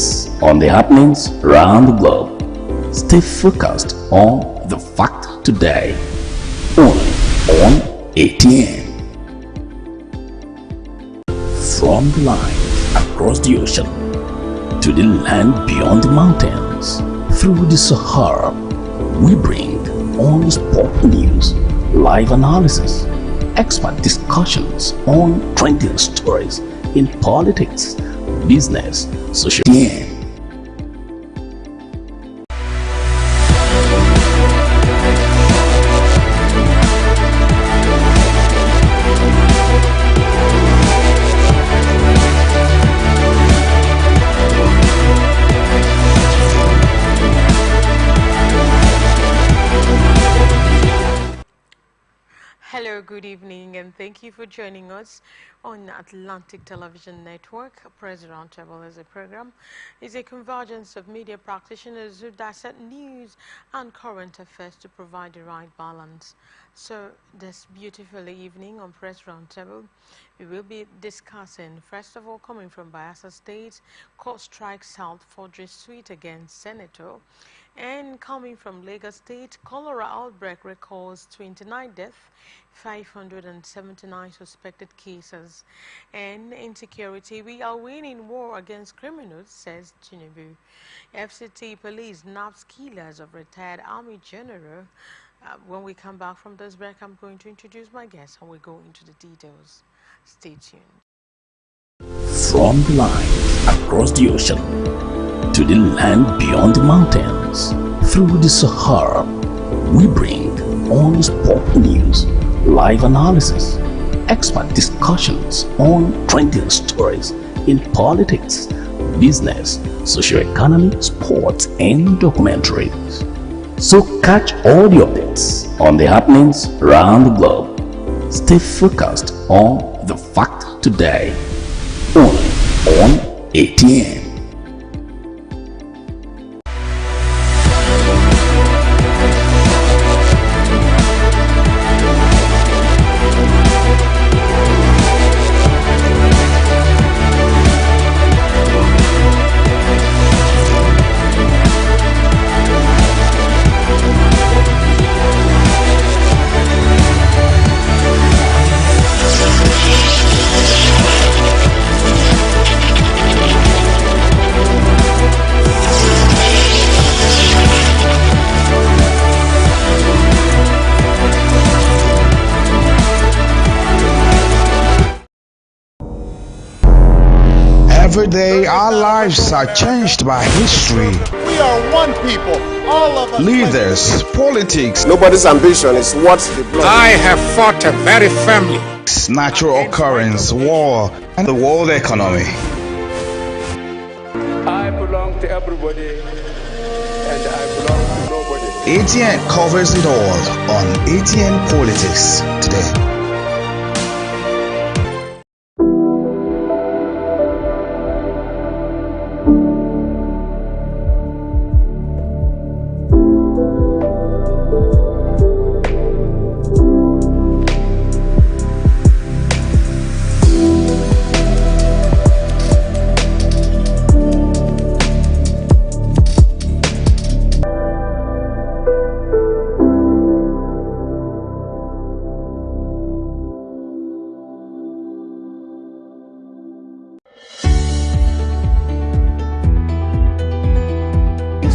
updates on the happenings around the globe. Stay focused on the fact today, only on ATN. From the line across the ocean to the land beyond the mountains, through the Sahara, we bring on sport news, live analysis, expert discussions on trending stories in politics, business, social media. Hello, good evening, and thank you for joining us on Atlantic Television Network. Press Roundtable is a program. It's a convergence of media practitioners who dissect news and current affairs to provide the right balance. So this beautiful evening on Press Roundtable, we will be discussing, first of all, coming from Bayelsa State, court strikes South Forgery Suite against Senator. And coming from Lagos State, cholera outbreak records 29 deaths, 579 suspected cases. And insecurity, we are winning war against criminals, says Tinubu. FCT police nabbed killers of retired Army General. When we come back from this break, I'm going to introduce my guests and we'll go into the details. Stay tuned. From the line across the ocean to the land beyond the mountains, through the Sahara, we bring on sport news, live analysis, expert discussions on trending stories in politics, business, socio-economy, sports, and documentaries. So catch all the updates on the happenings around the globe. Stay focused on the fact today, only on ATN. Every day, our lives are changed by history. We are one people, all of us. Leaders, politics. Nobody's ambition is what's the blood. I have fought a very firmly. Natural occurrence, war, and the world economy. I belong to everybody, and I belong to nobody. ATN covers it all on ATN Politics today.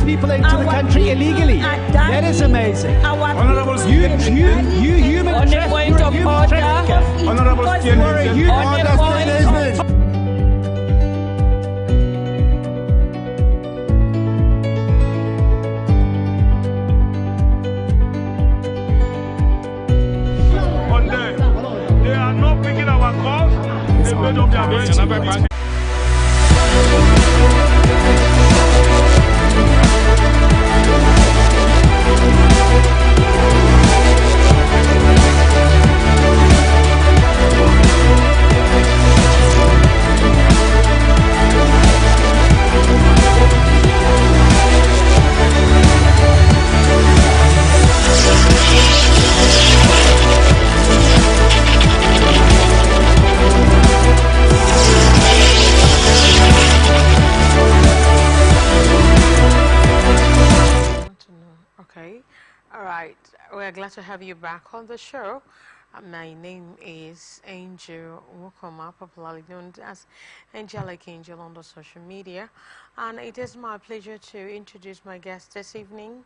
People into the country illegally. That is amazing. Honorable You human trafficker. Honorable they are not picking our calls. They made up their mind. we're glad to have you back on the show. My name is Angel Wukoma, popularly known as Angelic Angel on the social media. And it is my pleasure to introduce my guest this evening,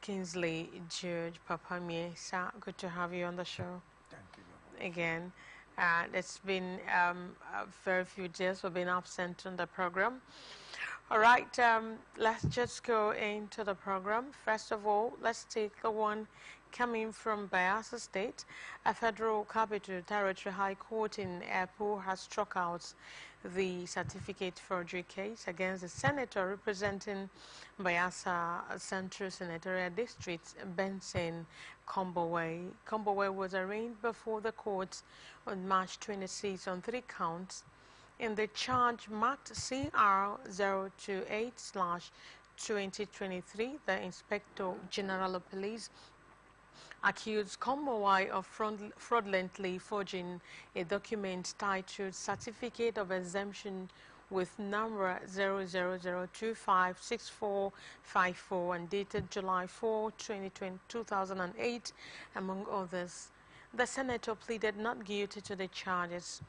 Kingsley George Papamie. Sir, good to have you on the show. Thank you. Again. It's been a very few days we've been absent on the program. All right, let's just go into the program. First of all, let's take the one coming from Bayelsa State. A federal capital territory high court in Epo has struck out the certificate forgery case against the senator representing Bayelsa Central Senatorial District, Benson Kombowe. Kombowe was arraigned before the court on March 26 on 3 counts. In the charge marked CR 028/2023, the Inspector General of Police accused Kombowe of fraudulently forging a document titled Certificate of Exemption with number 000256454 and dated July 4, 2008, among others. The senator pleaded not guilty to the charges.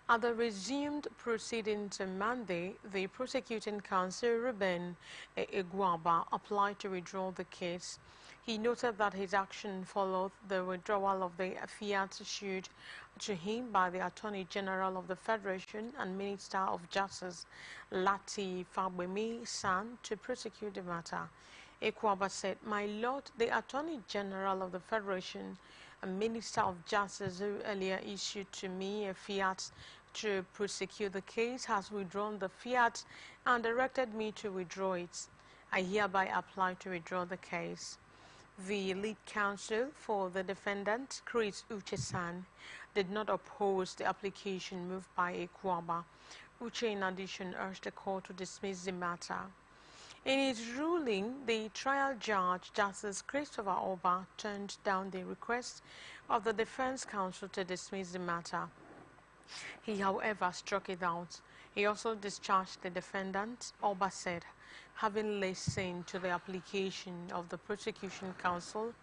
At the resumed proceedings on Monday, the prosecuting counsel, Ruben Iguaba, applied to withdraw the case. He noted that his action followed the withdrawal of the fiat issued to him by the Attorney General of the Federation and Minister of Justice, Lati Fagbemi San, to prosecute the matter. Iguaba said, "My Lord, the Attorney General of the Federation and Minister of Justice, who earlier issued to me a fiat to prosecute the case, has withdrawn the fiat and directed me to withdraw it. I hereby apply to withdraw the case." The lead counsel for the defendant, Chris Uchesan, did not oppose the application moved by Iguaba. Uche, in addition, urged the court to dismiss the matter. In his ruling, the trial judge, Justice Christopher Oba, turned down the request of the defense counsel to dismiss the matter. He, however, struck it out. He also discharged the defendant. Oba said, "Having listened to the application of the prosecution counsel,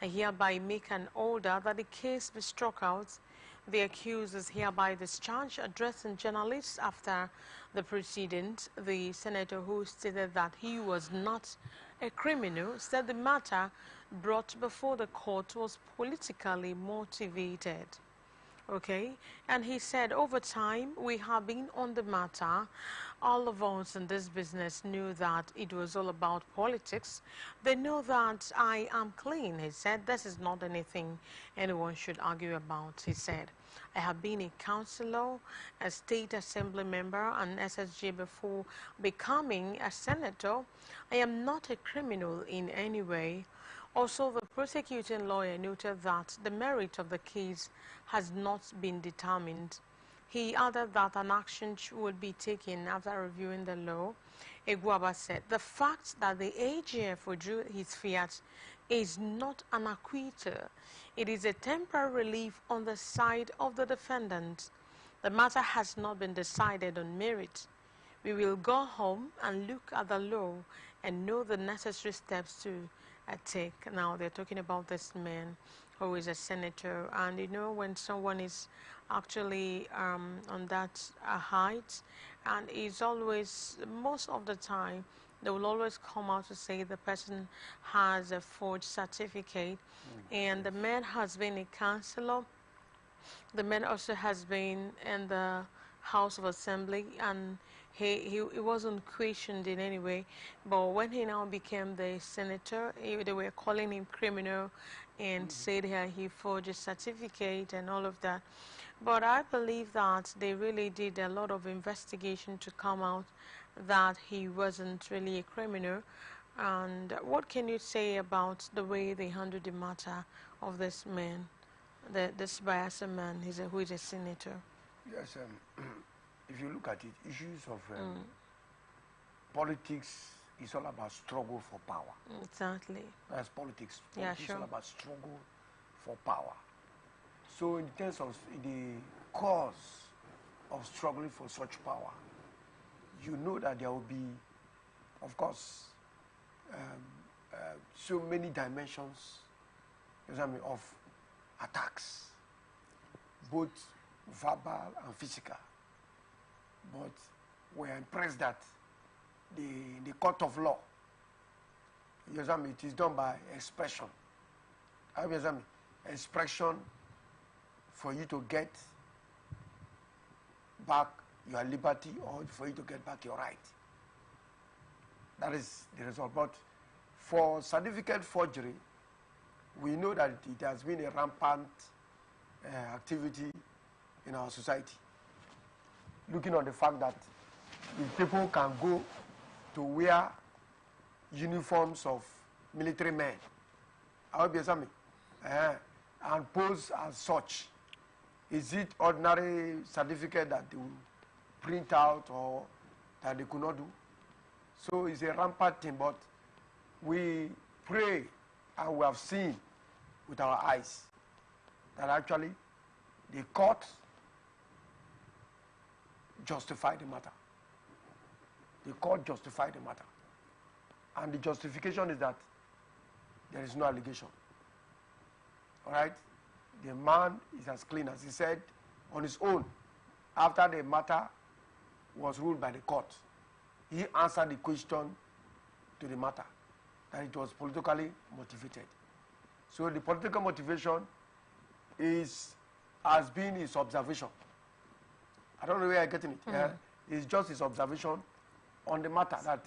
I hereby make an order that the case be struck out. The accused is hereby discharged." Addressing journalists after the proceedings, the senator, who stated that he was not a criminal, said the matter brought before the court was politically motivated. Okay, and he said, "Over time, we have been on the matter. All of us in this business knew that it was all about politics. They know that I am clean," he said. "This is not anything anyone should argue about," he said. "I have been a councillor, a state assembly member, and SSG before becoming a senator. I am not a criminal in any way." Also, the prosecuting lawyer noted that the merit of the case has not been determined. He added that an action would be taken after reviewing the law. Iguaba said, "The fact that the AGF withdrew his fiat is not an acquittal. It is a temporary relief on the side of the defendant. The matter has not been decided on merit. We will go home and look at the law and know the necessary steps to take." Now they're talking about this man who is a senator, and you know, when someone is actually on that height, and is always, most of the time, they will always come out to say the person has a forged certificate. And the man has been a councillor. The man also has been in the House of Assembly, and he wasn't questioned in any way. But when he now became the senator, they were calling him criminal and said he forged a certificate and all of that. But I believe that they really did a lot of investigation to come out that he wasn't really a criminal. And what can you say about the way they handled the matter of this man, this Bayelsa man who is a senator? Yes, if you look at it, issues of politics is all about struggle for power. Exactly. That's politics. Yeah, Politics sure. is all about struggle for power. So in terms of the cause of struggling for such power, you know that there will be, of course, so many dimensions of attacks, both verbal and physical. But we are impressed that the court of law, it is done by expression. Expression for you to get back your liberty or for you to get back your right. That is the result. But for certificate forgery, we know that it has been a rampant activity in our society. Looking at the fact that if people can go to wear uniforms of military men, and pose as such, is it ordinary certificate that they will print out or that they could not do? So it's a rampant thing, but we pray and we have seen with our eyes that actually the court justified the matter. The court justified the matter. And the justification is that there is no allegation. All right? The man is as clean as he said on his own. After the matter was ruled by the court, he answered the question to the matter, that it was politically motivated. So the political motivation has been his observation. I don't know where I'm getting it. It's just his observation on the matter that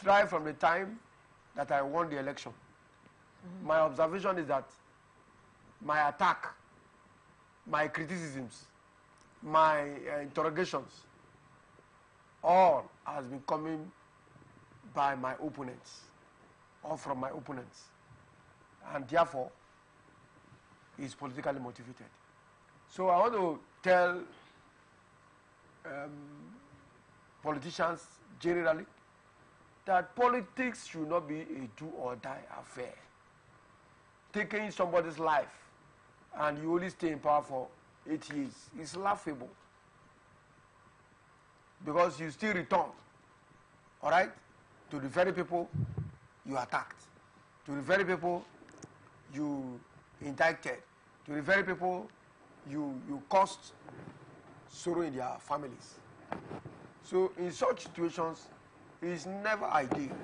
right from the time that I won the election, my observation is that my attack, my criticisms, my interrogations, all has been coming by my opponents or from my opponents, and therefore is politically motivated. So I want to tell politicians generally that politics should not be a do or die affair. Taking somebody's life and you only stay in power for 8 years is laughable, because you still return, all right, to the very people you attacked, to the very people you indicted, to the very people you caused sorrow in their families. So in such situations, it is never ideal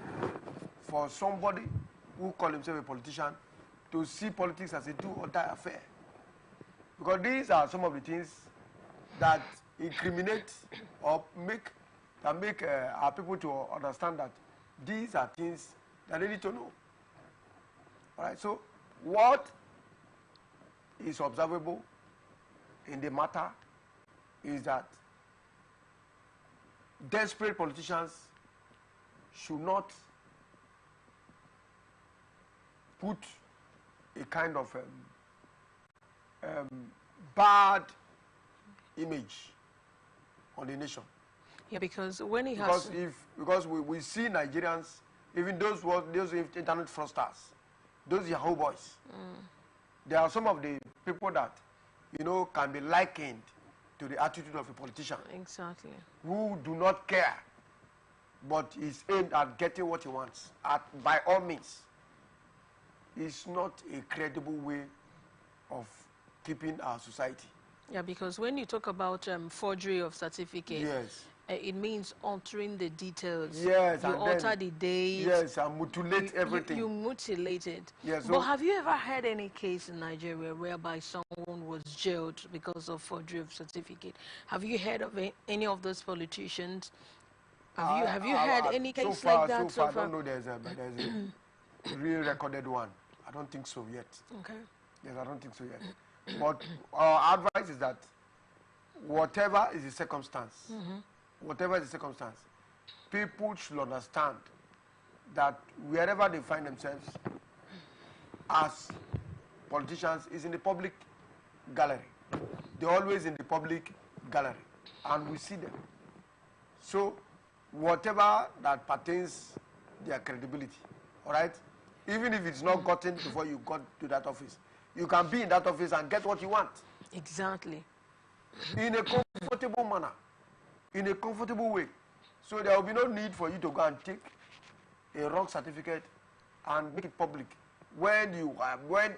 for somebody who calls himself a politician to see politics as a do or die affair, because these are some of the things that incriminate or make our people to understand that these are things that they need to know. All right. So what is observable in the matter is that desperate politicians should not put a kind of bad image on the nation. Yeah, because when it because has... because we see Nigerians, even those internet fraudsters, those Yahoo boys, there are some of the people that, can be likened to the attitude of a politician. Exactly. Who do not care, but is aimed at getting what he wants, by all means. It's not a credible way of keeping our society. Yeah, because when you talk about forgery of certificate, yes, it means altering the details. Yes, you and alter the date. Yes, and mutilate everything. You mutilate it. Yes, but have you ever had any case in Nigeria whereby someone was jailed because of forgery of certificate? Have you heard of any of those politicians? Have you had any case like that so far? I don't know there's a real recorded one. I don't think so yet. Okay. Yes, I don't think so yet. But our advice is that whatever is the circumstance, whatever is the circumstance, people should understand that wherever they find themselves as politicians is in the public gallery. They're always in the public gallery, and we see them. So whatever that pertains their credibility, all right, even if it's not gotten before you got to that office, you can be in that office and get what you want. Exactly. In a comfortable manner, in a comfortable way. So there will be no need for you to go and take a wrong certificate and make it public when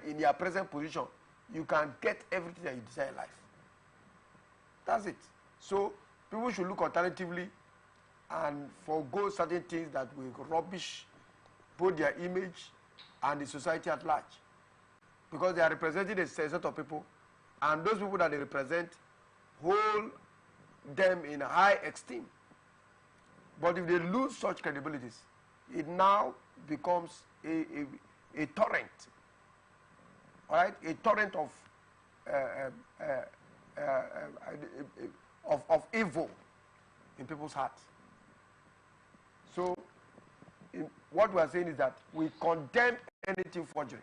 in your present position, you can get everything that you desire in life. That's it. So people should look alternatively and forego certain things that will rubbish both their image and the society at large. Because they are representing a set of people, and those people that they represent hold them in high esteem. But if they lose such credibilities, it now becomes a torrent, all right? A torrent of evil in people's hearts. So what we are saying is that we condemn anything forgery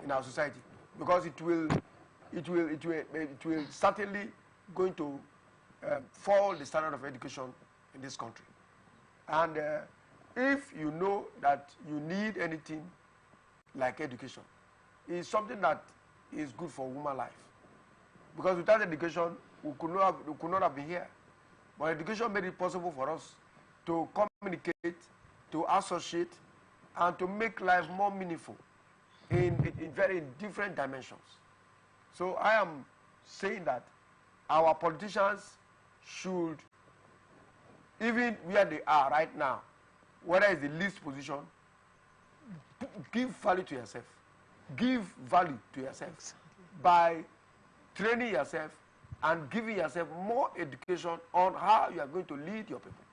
in our society, because it will certainly going to fall the standard of education in this country. And if you know that you need anything like education, it's something that is good for human life. Because without education, we could not have been here. But education made it possible for us to communicate, to associate, and to make life more meaningful in very different dimensions. So I am saying that our politicians should, even where they are right now, whether it's the least position, give value to yourself. Give value to yourself by training yourself and giving yourself more education on how you are going to lead your people.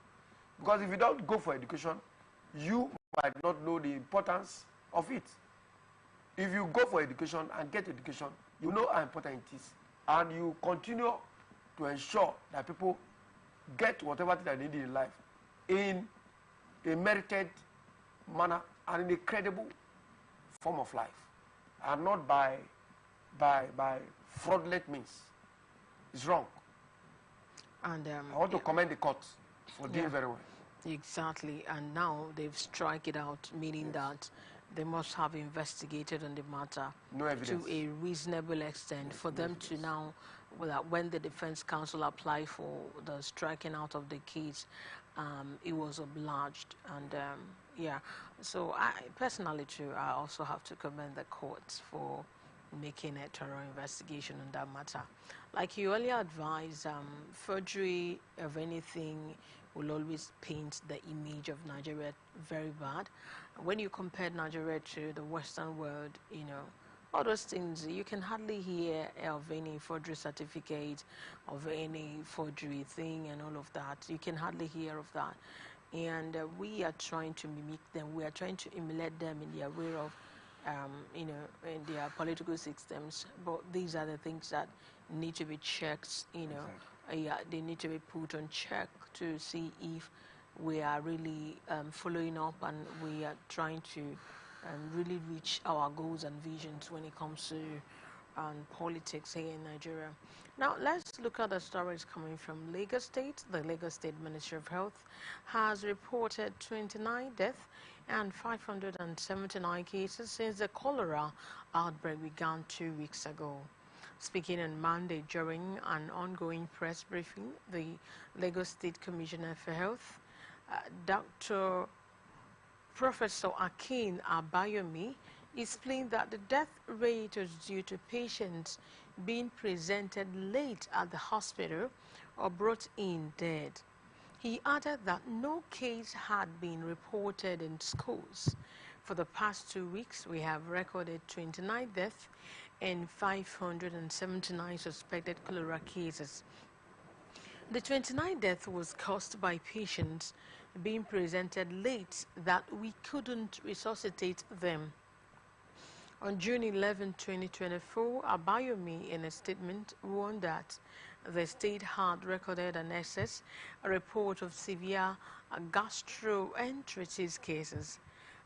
Because if you don't go for education, you might not know the importance of it. If you go for education and get education, you know how important it is, and you continue to ensure that people get whatever they need in life in a merited manner and in a credible form of life, and not by fraudulent means. It's wrong. And I want to commend the court for doing very well. Exactly, and now they've strike it out, meaning that they must have investigated on the matter to a reasonable extent for them to now, when the defense counsel applied for the striking out of the case, it was obliged. And yeah, so I personally too, I also have to commend the courts for making a thorough investigation on that matter. Like you earlier advised, forgery of anything will always paint the image of Nigeria very bad. When you compare Nigeria to the Western world, you know, all those things, you can hardly hear of any forgery certificate, of any forgery thing and all of that. You can hardly hear of that. And we are trying to mimic them. We are trying to emulate them in their way of, you know, in their political systems. But these are the things that need to be checked, you know. Yeah, they need to be put on check to see if we are really following up and we are trying to really reach our goals and visions when it comes to politics here in Nigeria. Now, let's look at the stories coming from Lagos State. The Lagos State Ministry of Health has reported 29 deaths and 579 cases since the cholera outbreak began 2 weeks ago. Speaking on Monday during an ongoing press briefing, the Lagos State Commissioner for Health, Dr. Professor Akin Abayomi, explained that the death rate was due to patients being presented late at the hospital or brought in dead. He added that no case had been reported in schools. For the past 2 weeks, we have recorded 29 deaths and 579 suspected cholera cases. The 29 death was caused by patients being presented late that we couldn't resuscitate them. On June 11, 2024, Abayomi, in a statement, warned that the state had recorded an excess report of severe gastroenteritis cases.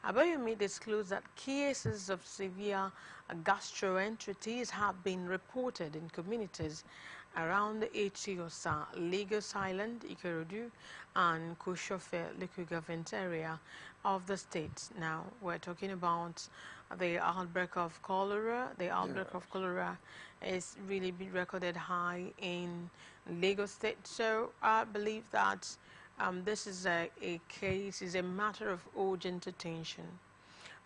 Abayomi disclosed that cases of severe gastroenteritis have been reported in communities around the Etiosa, Lagos Island, Ikorodu, and Koshofe local government area of the state. Now, we're talking about the outbreak of cholera. The outbreak of cholera is really been recorded high in Lagos State. So I believe that this is a case, is a matter of urgent attention.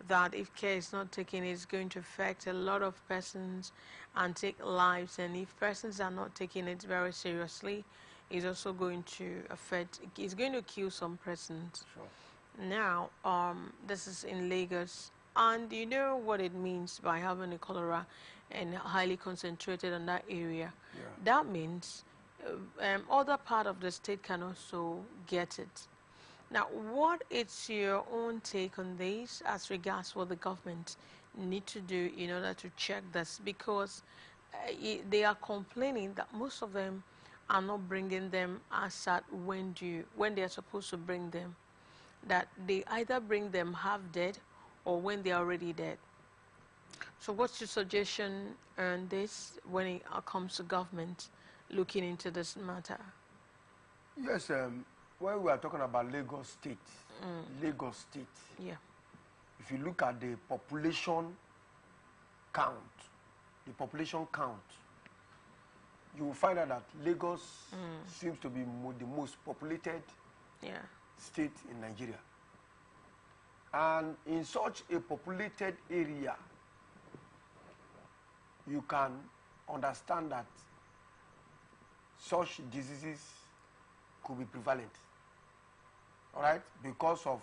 that if care is not taken, it's going to affect a lot of persons and take lives. And if persons are not taking it very seriously, it's also going to affect, it's going to kill some persons. Sure. Now, this is in Lagos. And you know what it means by having a cholera and highly concentrated on that area. Yeah. That means other part of the state can also get it. Now, what is your own take on this as regards what the government need to do in order to check this? Because they are complaining that most of them are not bringing them as at when they are supposed to bring them. That they either bring them half dead or when they are already dead. So what's your suggestion on this when it comes to government looking into this matter? Yes, when we are talking about Lagos State, Yeah. if you look at the population count, you will find out that Lagos seems to be the most populated state in Nigeria. And in such a populated area, you can understand that such diseases could be prevalent, all right, because of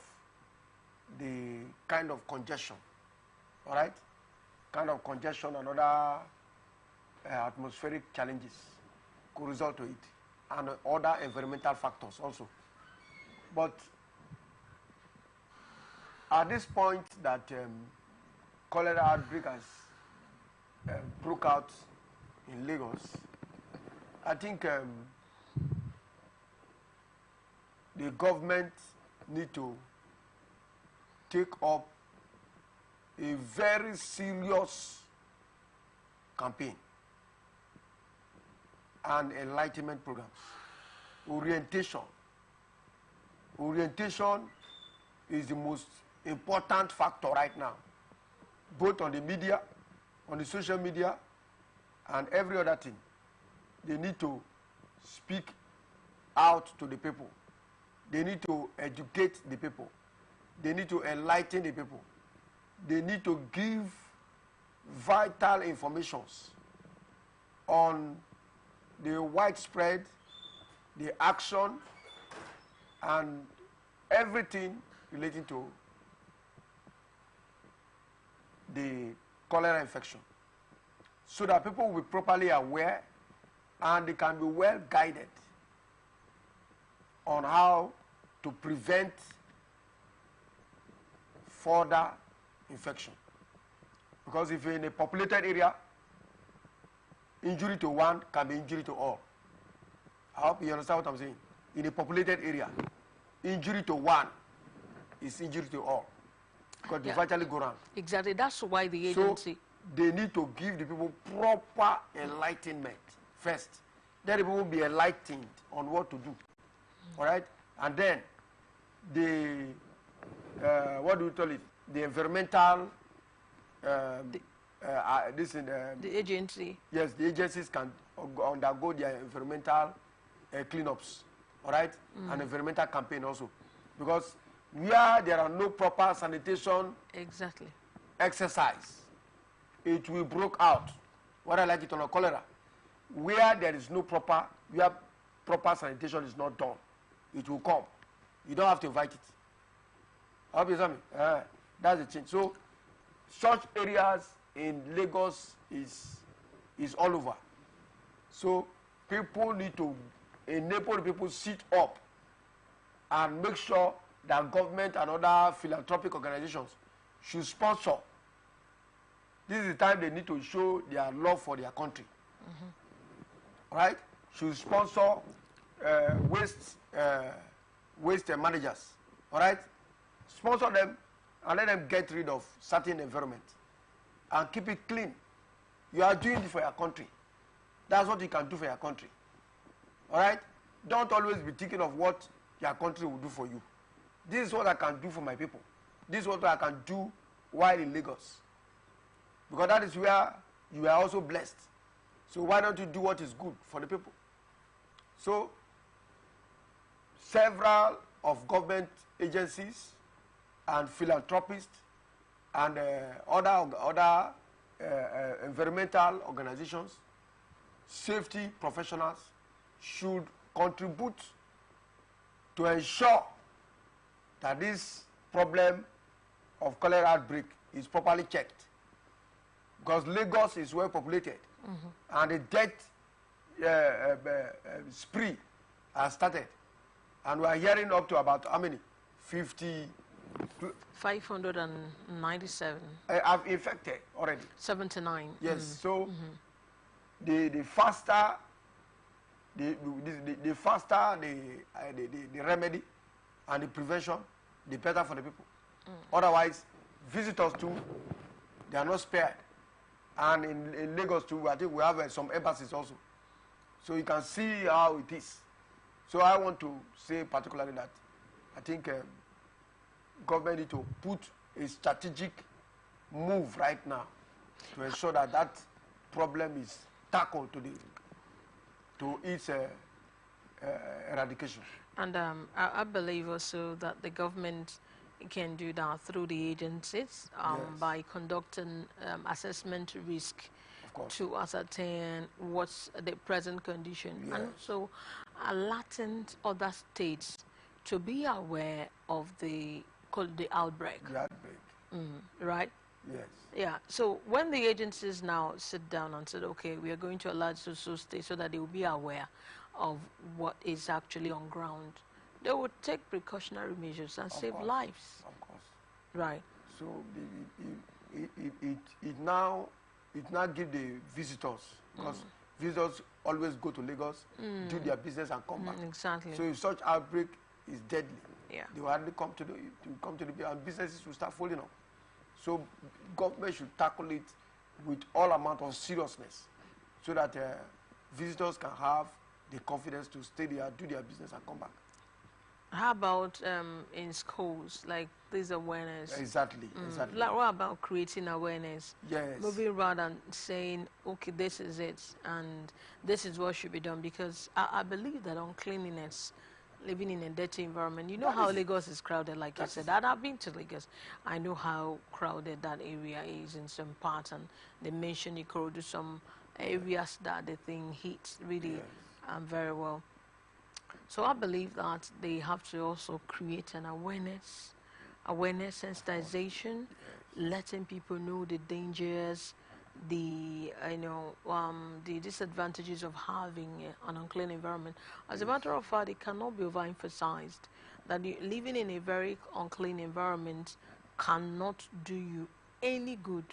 the kind of congestion, all right, and other atmospheric challenges could result to it, and other environmental factors also. But at this point that cholera outbreak has broke out in Lagos, I think the government need to take up a very serious campaign and enlightenment programs. Orientation is the most important factor right now, both on the media, on the social media, and every other thing. They need to speak out to the people. They need to educate the people. They need to enlighten the people. They need to give vital informations on the widespread, the action, and everything relating to the cholera infection, so that people will be properly aware and they can be well guided on how to prevent further infection. Because if you're in a populated area, injury to one can be injury to all. I hope you understand what I'm saying. In a populated area, injury to one is injury to all, because they virtually go around. Exactly. That's why the agency. So they need to give the people proper enlightenment first. Let the people be enlightened on what to do. All right? And then the, what do you call it? The environmental, the agency. Yes, the agencies can undergo their environmental cleanups, all right? An environmental campaign also. Because where there are no proper sanitation exercise, it will break out, whether like it or not, cholera. Where there is no proper, where proper sanitation is not done, it will come. You don't have to invite it. I hope you understand me. That's the change. So, such areas in Lagos is all over. So, people need to enable the people sit up and make sure that government and other philanthropic organizations should sponsor. This is the time they need to show their love for their country. Right? Should sponsor waste managers. All right? Sponsor them and let them get rid of certain environment and keep it clean. You are doing it for your country. That's what you can do for your country. All right? Don't always be thinking of what your country will do for you. This is what I can do for my people. This is what I can do while in Lagos. Because that is where you are also blessed. So why don't you do what is good for the people? So, several of government agencies and philanthropists and other environmental organizations, safety professionals should contribute to ensure that this problem of cholera outbreak is properly checked, because Lagos is well populated, and the death spree has started, and we are hearing up to about how many? 597. Have infected already. 79. Yes. So the faster the faster the remedy and the prevention, the better for the people. Otherwise, visitors too, they are not spared. And in Lagos too, I think we have some embassies also. So you can see how it is. So I want to say particularly that I think government need to put a strategic move right now to ensure that that problem is tackled to its eradication. And I believe also that the government can do that through the agencies by conducting assessment risk to ascertain what's the present condition, and also alerting other states to be aware of the outbreak. The outbreak. Right? Yes. Yeah. So when the agencies now sit down and said, okay, we are going to alert so states so that they will be aware of what is actually on ground, they would take precautionary measures and save lives. Of course. Right. So it now give the visitors, because visitors always go to Lagos, do their business and come back. Exactly. So if such outbreak is deadly, they will hardly come to the and businesses will start falling off. So government should tackle it with all amount of seriousness, so that visitors can have the confidence to stay there, do their business and come back. How about in schools, like this awareness? Exactly, exactly. Like, what about creating awareness? Yes. Moving rather than saying, okay, this is it, and this is what should be done, because I believe that uncleanliness, living in a dirty environment, you know how Lagos is crowded, like you said. I've been to Lagos. I know how crowded that area is in some parts, and they mentioned Ikorodu, some areas that the thing hits really very well. So I believe that they have to also create an awareness sensitization, letting people know the dangers, the the disadvantages of having an unclean environment. As a matter of fact, it cannot be overemphasized that living in a very unclean environment cannot do you any good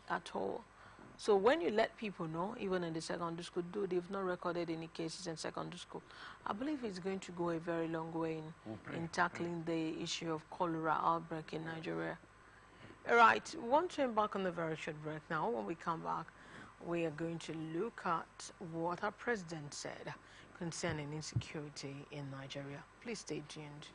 at all. So when you let people know, even in the secondary school, though they've not recorded any cases in secondary school, I believe it's going to go a very long way in tackling the issue of cholera outbreak in Nigeria. All right, we want to embark on the very short break now. When we come back, we are going to look at what our president said concerning insecurity in Nigeria. Please stay tuned.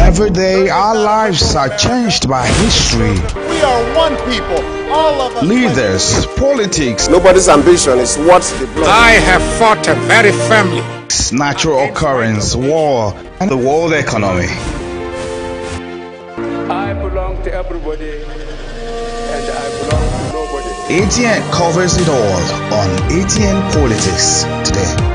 Every day, our lives are changed by history. We are one people, all of us. Leaders, politics, Nobody's ambition is what the blood. I have fought a very family. natural occurrence, war, and the world economy. I belong to everybody, and I belong to nobody. ATN covers it all on ATN Politics today.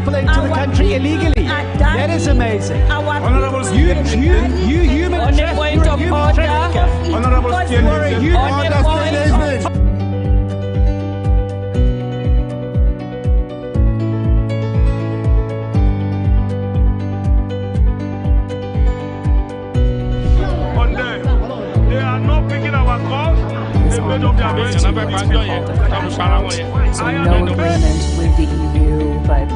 people into the country illegally. That is amazing. You human trafficker. Honorable They are not picking our calls. They made up their minds. So no agreement with the EU, but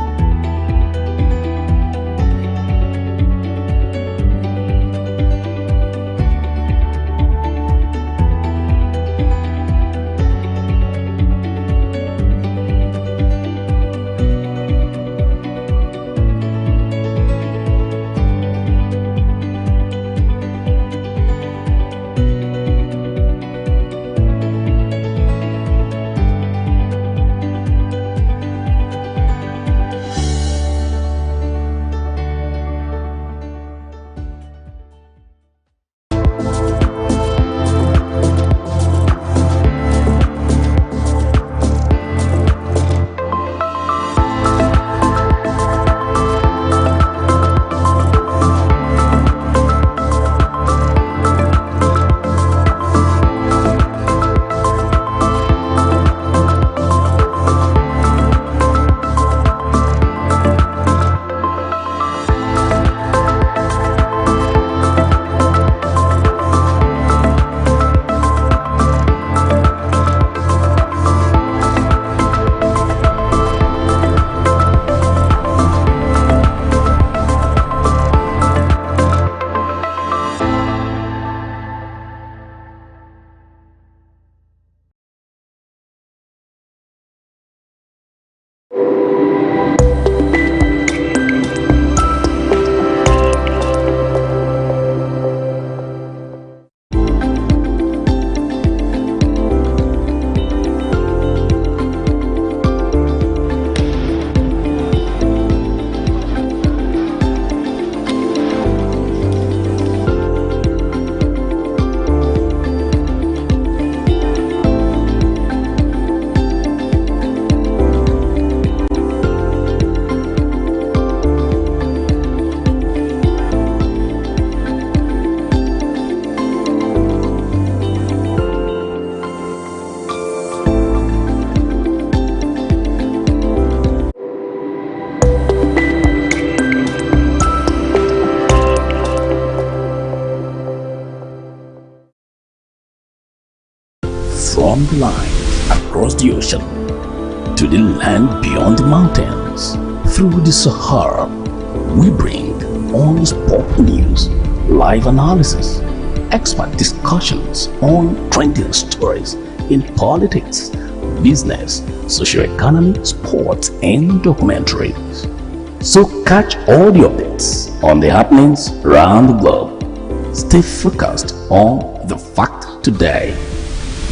from the line across the ocean to the land beyond the mountains, through the Sahara, we bring on-spot news, live analysis, expert discussions on trending stories in politics, business, socio-economy, sports, and documentaries. So catch all the updates on the happenings around the globe. Stay focused on the fact today,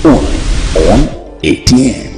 only on ATN.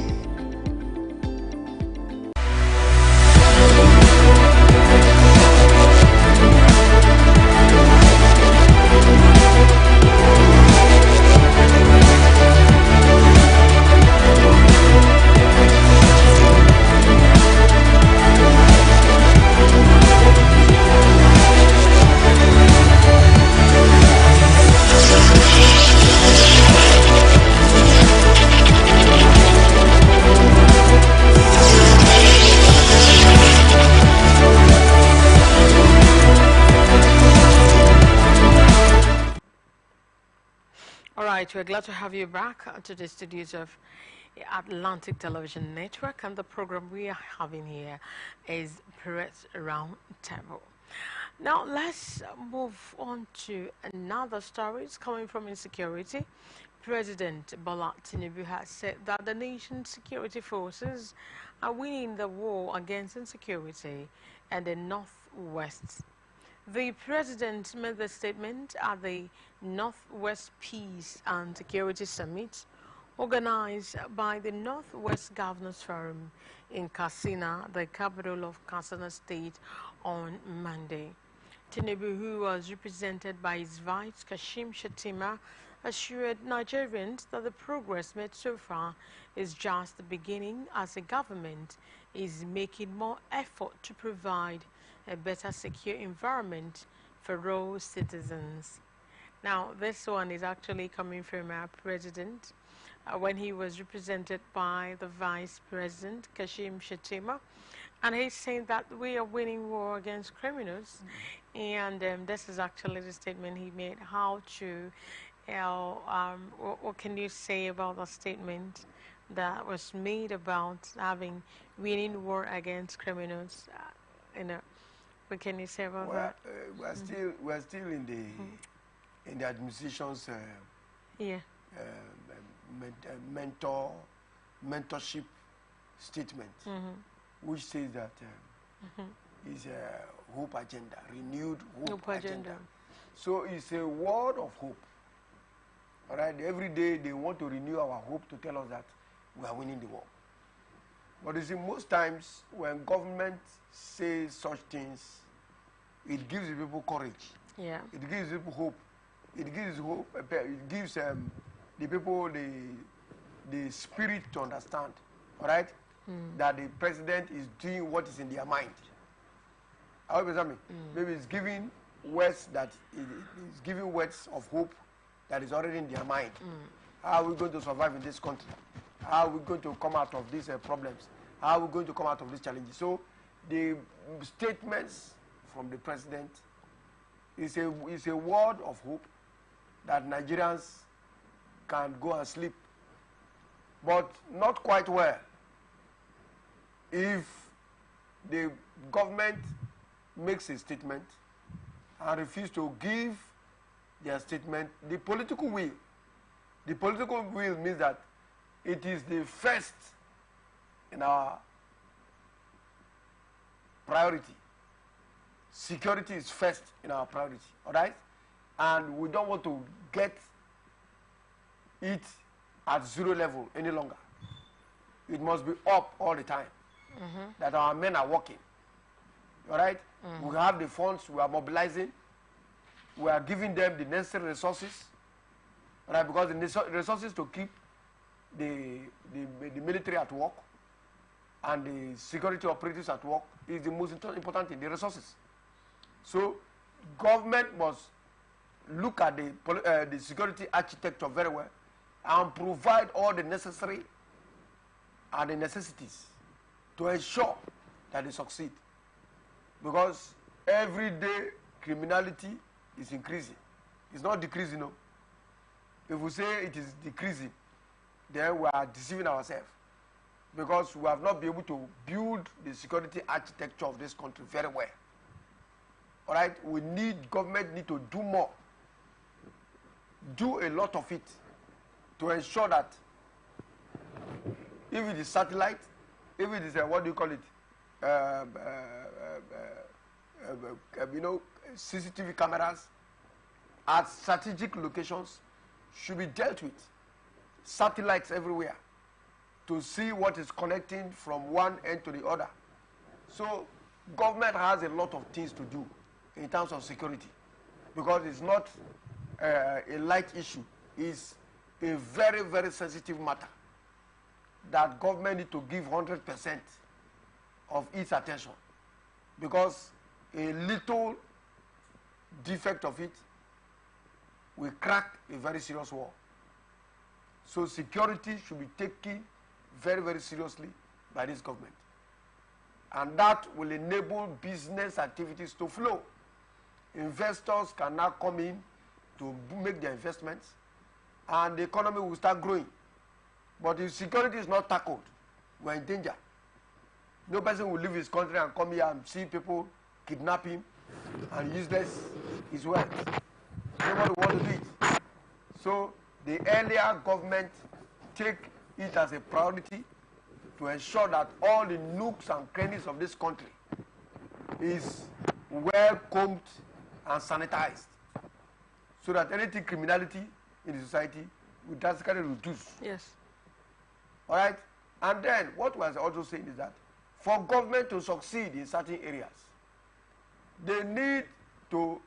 Right, we're glad to have you back to the studios of Atlantic Television Network, and the program we are having here is Press Roundtable. Now let's move on to another story. It's coming from insecurity. President Bola Tinubu has said that the nation's security forces are winning the war against insecurity in the Northwest. The president made the statement at the Northwest Peace and Security Summit organized by the Northwest Governors Forum in Katsina, the capital of Katsina State, on Monday. Tinubu, who was represented by his vice Kashim Shettima assured Nigerians that the progress made so far is just the beginning, as the government is making more effort to provide a better secure environment for all citizens. Now, this one is actually coming from our president when he was represented by the Vice President, Kashim Shettima. And he's saying that we are winning war against criminals. And this is actually the statement he made. How to, what can you say about the statement that was made about having winning war against criminals? What can you say about that? We're still in the administration's mentorship statement, which says that is a hope agenda, renewed hope agenda. So it's a word of hope. All right, every day they want to renew our hope to tell us that we are winning the war. But you see, most times when government says such things, it gives the people courage. Yeah. It gives people hope. It gives hope. It gives the people the spirit to understand. All right, that the president is doing what is in their mind. I hope you understand me. Maybe it's giving words it's giving words of hope that is already in their mind. How are we going to survive in this country? How are we going to come out of these problems? How are we going to come out of these challenges? So the statements from the president is a word of hope that Nigerians can go and sleep, but not quite well. If the government makes a statement and refuses to give their statement, the political will means that it is the first in our priority. Security is first in our priority, all right? And we don't want to get it at zero level any longer. It must be up all the time, that our men are working, all right? We have the funds, we are mobilizing, we are giving them the necessary resources, all right? Because the resources to keep the military at work and the security operatives at work is the most important thing, the resources. So government must look at the security architecture very well and provide all the necessary and the necessities to ensure that they succeed. Because every day criminality is increasing. It's not decreasing, no. If we say it is decreasing, then we are deceiving ourselves, because we have not been able to build the security architecture of this country very well. All right, government need to do more, do a lot of it to ensure that if it is satellite, if it is what do you call it, CCTV cameras at strategic locations should be dealt with. Satellites everywhere to see what is connecting from one end to the other. So government has a lot of things to do in terms of security, because it's not a light issue. It's a very, very sensitive matter that government need to give 100% of its attention, because a little defect of it will crack a very serious war. So security should be taken very, very seriously by this government. And that will enable business activities to flow. Investors can now come in to make their investments, and the economy will start growing. But if security is not tackled, we're in danger. No person will leave his country and come here and see people kidnap him and useless his wealth. Nobody want to do it. So the earlier government take it as a priority to ensure that all the nooks and crannies of this country is well combed and sanitized, so that anything criminality in the society will drastically reduce. Yes. All right? And then what was also saying is that for government to succeed in certain areas, they need to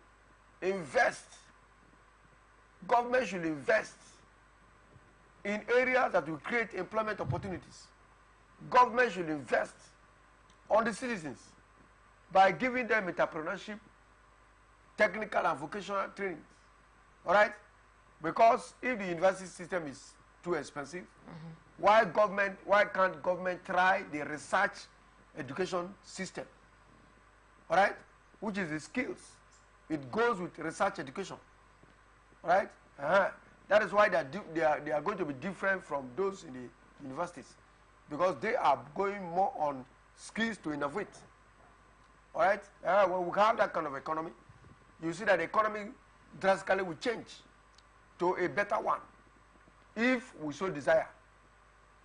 invest government should invest in areas that will create employment opportunities. Government should invest on the citizens by giving them entrepreneurship, technical and vocational trainings. All right? Because if the university system is too expensive, why can't government try the research education system? All right? Which is the skills. It goes with research education. All right? That is why they are going to be different from those in the universities, because they are going more on skills to innovate. All right? When we have that kind of economy, you see that the economy drastically will change to a better one if we so desire.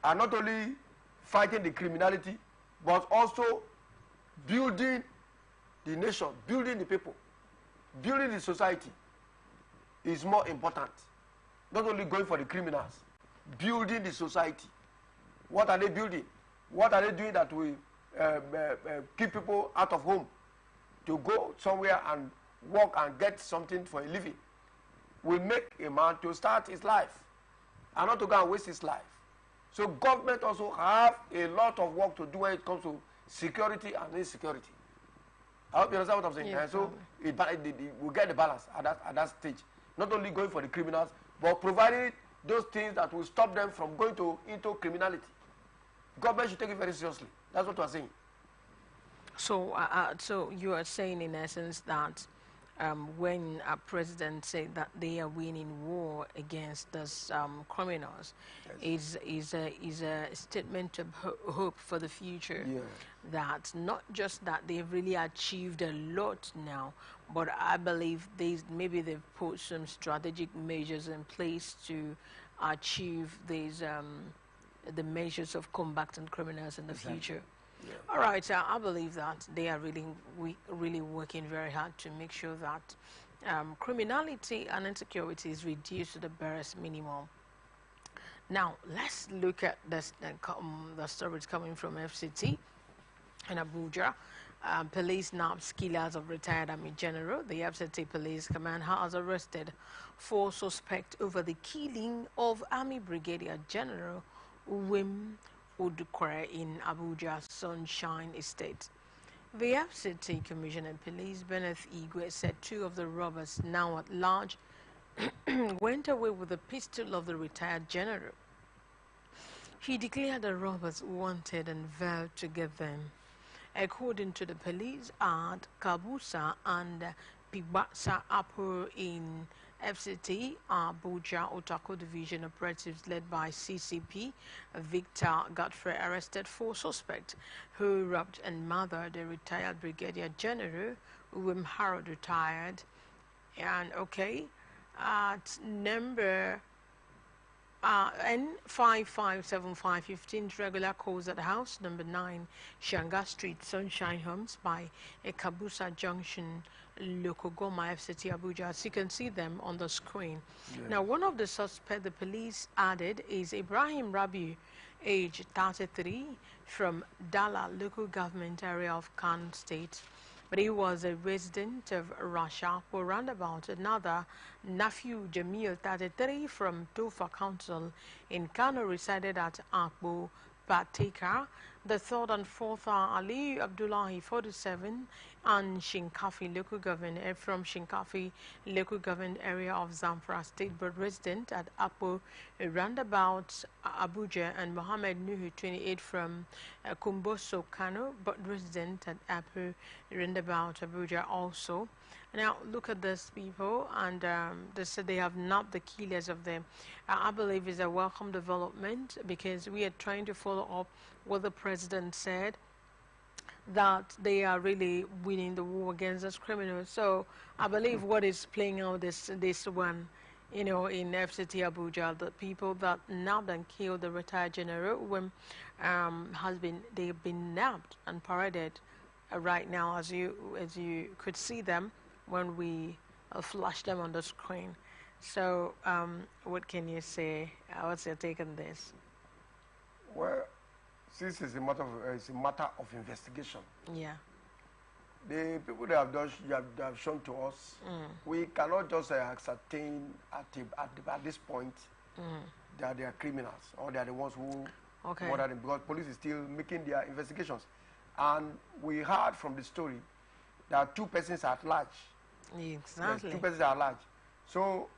And not only fighting the criminality, but also building the nation, building the people, building the society is more important. Not only going for the criminals, building the society. What are they building? What are they doing that will keep people out of home to go somewhere and work and get something for a living? Will make a man to start his life and not to go and waste his life. So government also have a lot of work to do when it comes to security and insecurity. I hope you understand what I'm saying. Yes, so we get the balance at that stage. Not only going for the criminals, but providing those things that will stop them from going into criminality. Government should take it very seriously. That's what we're saying. So, so you are saying in essence that when a president said that they are winning war against those criminals, yes, is a statement of hope for the future. Yeah. That not just that they've really achieved a lot now, but I believe maybe they've put some strategic measures in place to achieve these the measures of combating criminals in the future. Yeah. All right, I believe that they are really working very hard to make sure that criminality and insecurity is reduced to the barest minimum. Now, let's look at this, the stories coming from FCT in Abuja. Police nabbed killers of retired Army General. The FCT Police Command has arrested 4 suspects over the killing of Army Brigadier General Wim Udukwe in Abuja Sunshine Estate. The FCT Commissioner Police Bennett Igwe said 2 of the robbers, now at large, went away with the pistol of the retired general. He declared the robbers wanted and vowed to get them. According to the police at Kabusa and Pibasa Apo in FCT, Abuja Otako Division operatives led by CCP Victor Godfrey arrested 4 suspects who robbed and murdered a retired Brigadier General Wim Harold retired. And at number N557515 regular calls at house number 9 Shanga Street, Sunshine Homes by Kabusa Junction, Lokogoma, FCT Abuja. As you can see them on the screen. Yeah. Now, one of the suspects the police added is Ibrahim Rabiu, age 33, from Dala local government area of Kano State. But he was a resident of Russia for roundabout. Another, Nafiu Jamil, 33, from Tofa Council in Kano, resided at Akbo Pateka. The third and fourth are Ali Abdullahi, 47, and Shinkafi local government from Shinkafi local government area of Zamfara State, but resident at Akbo roundabout Abuja, and Mohammed Nuhu, 28, from Kumboso Kano, but resident at Akbo roundabout Abuja also. Now look at these people, and they said they have nabbed the killers of them. I believe is a welcome development, because we are trying to follow up what the president said, that they are really winning the war against those criminals. So I believe what is playing out this one, in FCT Abuja, the people that nabbed and killed the retired general when they've been nabbed and paraded right now, as you could see them when we flash them on the screen. So what can you say? What's your take on this? Well, since it's a matter of investigation, yeah, the people that have shown to us, we cannot just ascertain at this point that they are criminals or they are the ones who murdered them, because police is still making their investigations. And we heard from the story that 2 persons are at large. Exactly. Yes, 2 persons are at large. So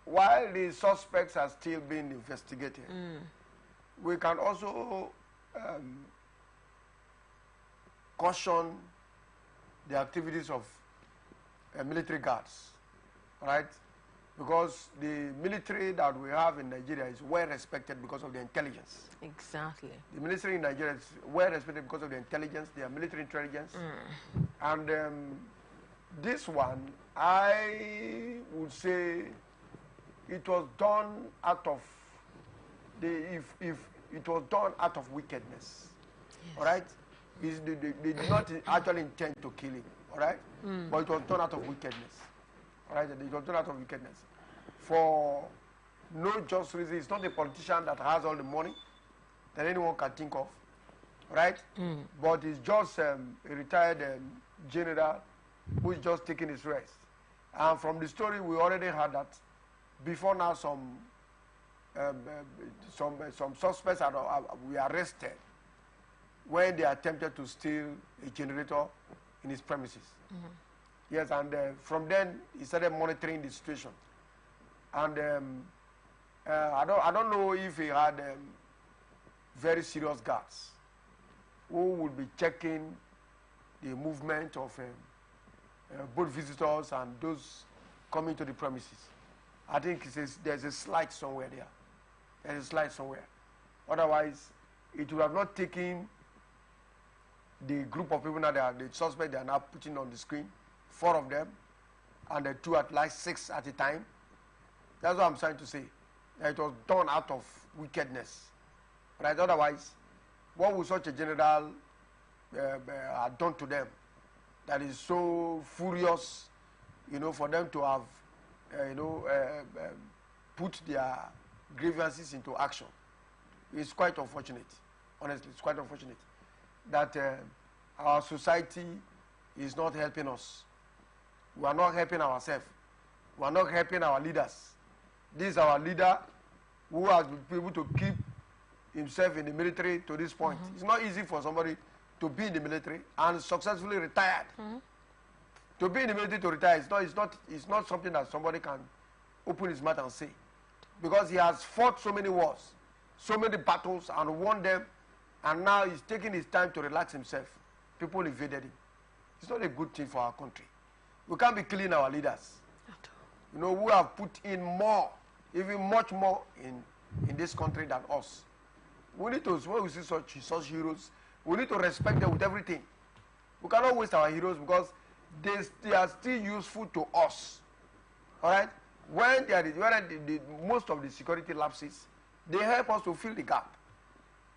while the suspects are still being investigated, we can also caution the activities of military guards, right? Because the military that we have in Nigeria is well respected because of the intelligence. Exactly. The military in Nigeria is well respected because of the intelligence, their military intelligence. And this one, I would say it was done out of if it was done out of wickedness. Yes. All right? They did not actually intend to kill him, all right? But it was done out of wickedness, all right? It was done out of wickedness. For no just reason. It's not a politician that has all the money that anyone can think of, right? But it's just a retired general who is just taking his rest. And from the story, we already heard that before now some suspects were arrested when they attempted to steal a generator in his premises. Yes, and from then he started monitoring the situation. And I don't know if he had very serious guards who would be checking the movement of both visitors and those coming to the premises. I think there's a slide somewhere there. There's a slide somewhere. Otherwise, it would have not taken the group of people now, the suspect they are now putting on the screen, 4 of them, and the 2 at least 6 at a time. That's what I'm trying to say. That it was done out of wickedness. Right? Otherwise, what would such a general have done to them that is so furious, for them to have, put their grievances into action? It's quite unfortunate. Honestly, it's quite unfortunate that our society is not helping us. We are not helping ourselves. We are not helping our leaders. This is our leader who has been able to keep himself in the military to this point. It's not easy for somebody to be in the military and successfully retired. To be in the military to retire it's not something that somebody can open his mouth and say, because he has fought so many wars, so many battles, and won them, and now he's taking his time to relax himself. People invaded him. It's not a good thing for our country. We can't be killing our leaders. We have put in more, even much more in this country than us. We need to, when we see such heroes, we need to respect them with everything. We cannot waste our heroes because they are still useful to us. All right? When most of the security lapses, they help us to fill the gap.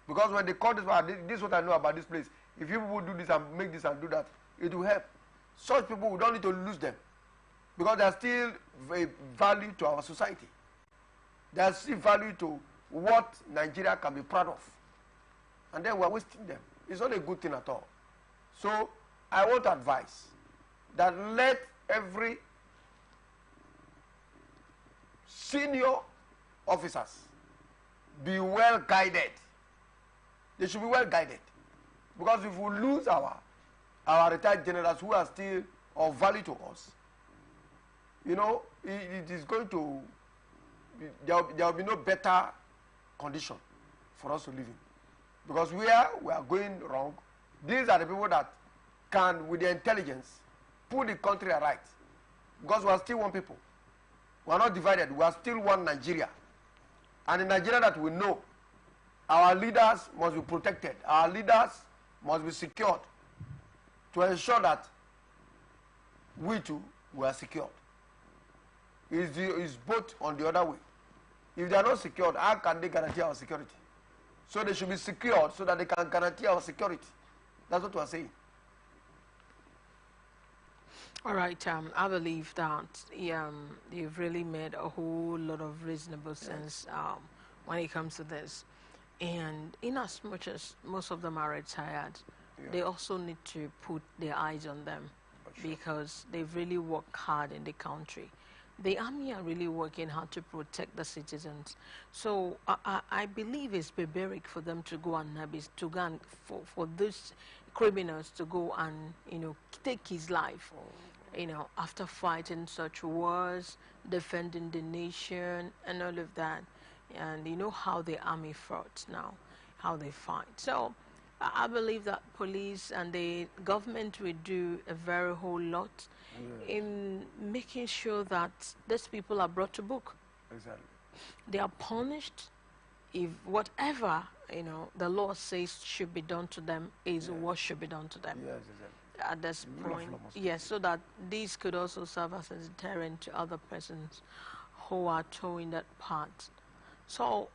Because when they call this is what I know about this place. If you people do this and make this and do that, it will help. Such people, we don't need to lose them. Because they are still a value to our society. They are still value to what Nigeria can be proud of. And then we are wasting them. It's not a good thing at all. So I want to advise that let every senior officers be well guided. They should be well guided. Because if we lose our retired generals who are still of value to us, it is going to, there will be no better condition for us to live in. Because where we are going wrong, these are the people that can, with their intelligence, put the country right. Because we are still one people. We are not divided. We are still one Nigeria. And in Nigeria that we know, our leaders must be protected. Our leaders must be secured to ensure that we too are secured. It's both on the other way. If they are not secured, how can they guarantee our security? So they should be secured so that they can guarantee our security. That's what we are saying. All right, I believe that you've really made a whole lot of reasonable sense when it comes to this. And in as much as most of them are retired, they also need to put their eyes on them, because they've really worked hard in the country. The army are really working hard to protect the citizens. So I believe it's barbaric for them to go and for those criminals to go and take his life. After fighting such wars, defending the nation and all of that. And you know how the army fought now, how they fight. So I believe that police and the government will do a very whole lot in making sure that these people are brought to book. Exactly. They are punished if whatever the law says should be done to them is what should be done to them. Yes, exactly. At this point, yes, so that these could also serve as a deterrent to other persons who are towing that part. So,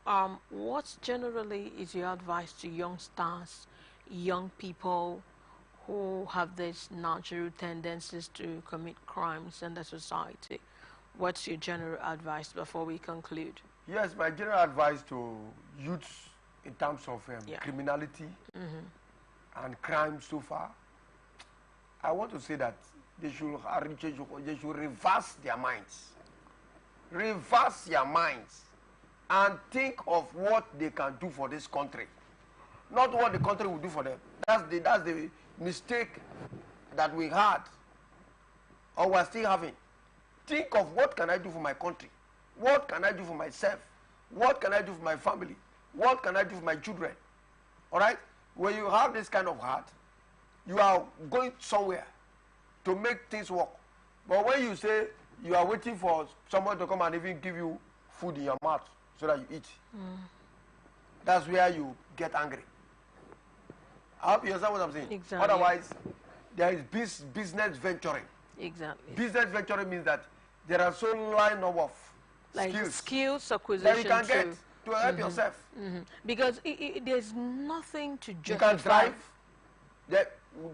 what generally is your advice to youngsters, young people who have these natural tendencies to commit crimes in the society? What's your general advice before we conclude? Yes, my general advice to youths in terms of criminality and crime so far, I want to say that they should reverse their minds. Reverse your minds and think of what they can do for this country, not what the country will do for them. That's the mistake that we had, or we're still having. Think of what can I do for my country? What can I do for myself? What can I do for my family? What can I do for my children? All right? When you have this kind of heart, you are going somewhere to make things work. But when you say you are waiting for someone to come and even give you food in your mouth so that you eat, that's where you get angry. I hope you understand what I'm saying. Exactly. Otherwise, there is business venturing. Exactly. Business venturing means that there are so line of skills acquisition that you can get to help yourself. Because there's nothing to justify. You can drive. There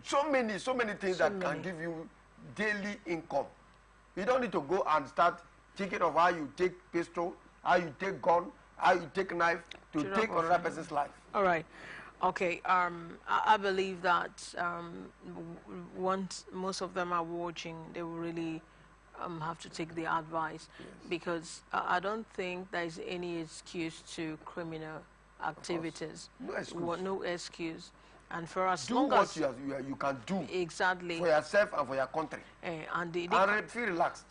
so many things that can give you daily income. You don't need to go and start thinking of how you take pistol, how you take gun, how you take knife to take another person's life. All right. Okay. I believe that once most of them are watching, they will really have to take the advice, because I don't think there is any excuse to criminal activities. No excuse. No excuse. And for as do long what as you can do exactly for yourself and for your country, and feel relaxed.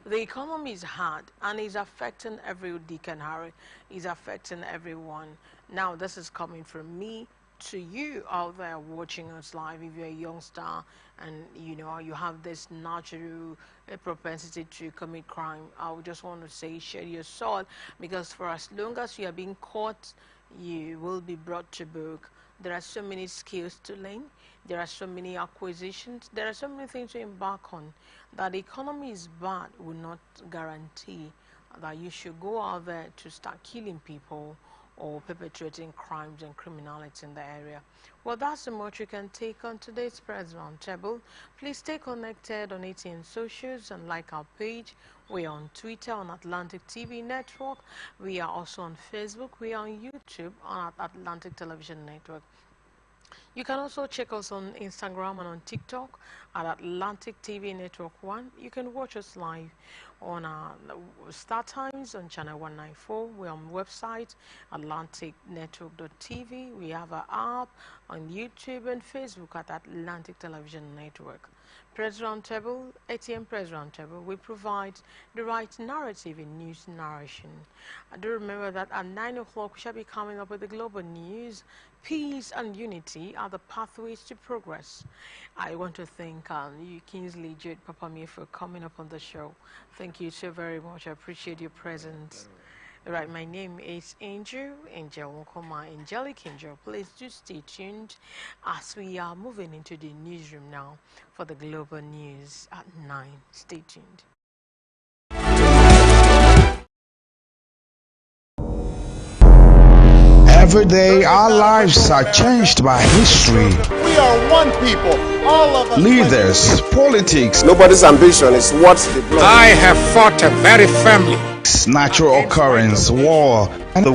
The economy is hard and is affecting every Dick and Harry, is affecting everyone. Now this is coming from me to you out there watching us live. If you're a youngster and you have this natural propensity to commit crime, I would just want to say share your sword, because for as long as you are being caught, you will be brought to book. There are so many skills to learn. There are so many acquisitions. There are so many things to embark on. That the economy is bad will not guarantee that you should go out there to start killing people or perpetrating crimes and criminality in the area. Well, that's the much you can take on today's Press Roundtable. Please stay connected on ATN socials and like our page. We are on Twitter on Atlantic TV Network. We are also on Facebook. We are on YouTube on Atlantic Television Network. You can also check us on Instagram and on TikTok at Atlantic TV Network 1. You can watch us live on StarTimes on channel 194. We're on website atlanticnetwork.tv. We have our app on YouTube and Facebook at Atlantic Television Network. Press Roundtable, ATM Press Roundtable, we provide the right narrative in news narration. I do remember that at 9 o'clock we shall be coming up with the global news. Peace and unity are the pathways to progress. I want to thank you, Kingsley Jude Papamie, for coming up on the show. Thank you so very much. I appreciate your presence. All right, my name is Angel Nkoma, Angelic Angel. Please do stay tuned as we are moving into the newsroom now for the global news at 9. Stay tuned. Every day, our lives are changed by history. We are one people, all of us. Leaders, politics, Nobody's ambition is what they blow. I have fought a very family. natural occurrence, war, and the